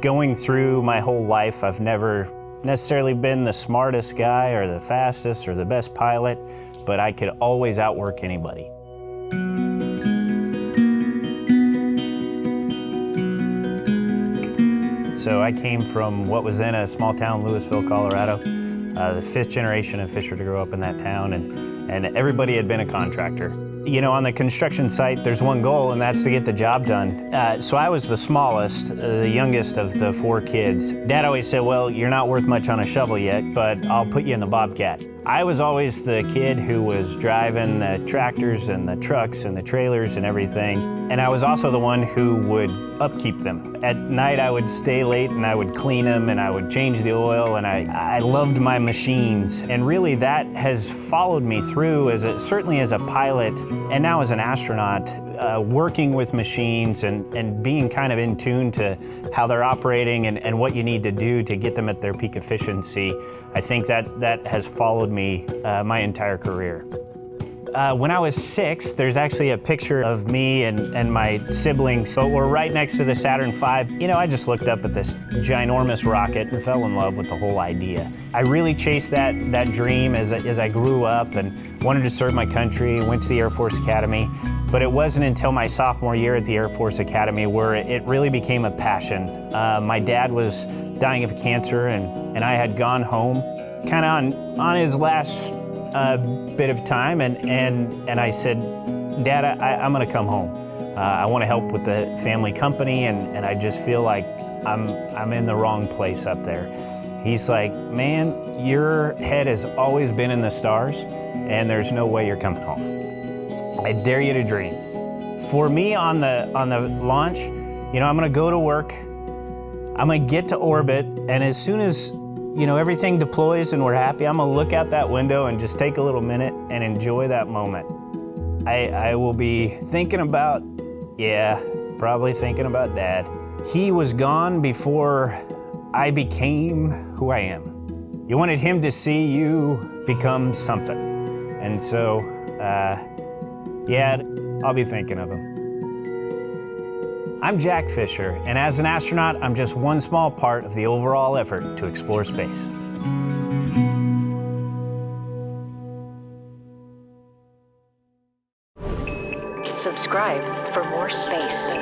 Going through my whole life, I've never necessarily been the smartest guy or the fastest or the best pilot, but I could always outwork anybody. So I came from what was then a small town, Louisville, Colorado, the 5th generation of Fischer to grow up in that town, and everybody had been a contractor. You know, on the construction site, there's one goal, and that's to get the job done. So I was the smallest, the youngest of the 4 kids. Dad always said, well, you're not worth much on a shovel yet, but I'll put you in the Bobcat. I was always the kid who was driving the tractors and the trucks and the trailers and everything. And I was also the one who would upkeep them. At night, I would stay late and I would clean them and I would change the oil, and I loved my machines. And really that has followed me through, certainly as a pilot and now as an astronaut, working with machines and being kind of in tune to how they're operating and what you need to do to get them at their peak efficiency. I think that has followed me my entire career. When I was 6, there's actually a picture of me and my siblings. So we're right next to the Saturn V. You know, I just looked up at this ginormous rocket and fell in love with the whole idea. I really chased that dream as I grew up and wanted to serve my country, went to the Air Force Academy. But it wasn't until my sophomore year at the Air Force Academy where it really became a passion. My dad was dying of cancer and I had gone home kind of on his last bit of time, and I said, Dad, I'm gonna come home. I want to help with the family company, and I just feel like I'm in the wrong place up there. He's like, man, your head has always been in the stars, and there's no way you're coming home. I dare you to dream. For me on the launch, you know, I'm gonna go to work, I'm gonna get to orbit, and as soon as you know, everything deploys and we're happy, I'm gonna look out that window and just take a little minute and enjoy that moment. I will be thinking about, probably thinking about Dad. He was gone before I became who I am. You wanted him to see you become something. And so, I'll be thinking of him. I'm Jack Fischer, and as an astronaut, I'm just one small part of the overall effort to explore space. Subscribe for more space.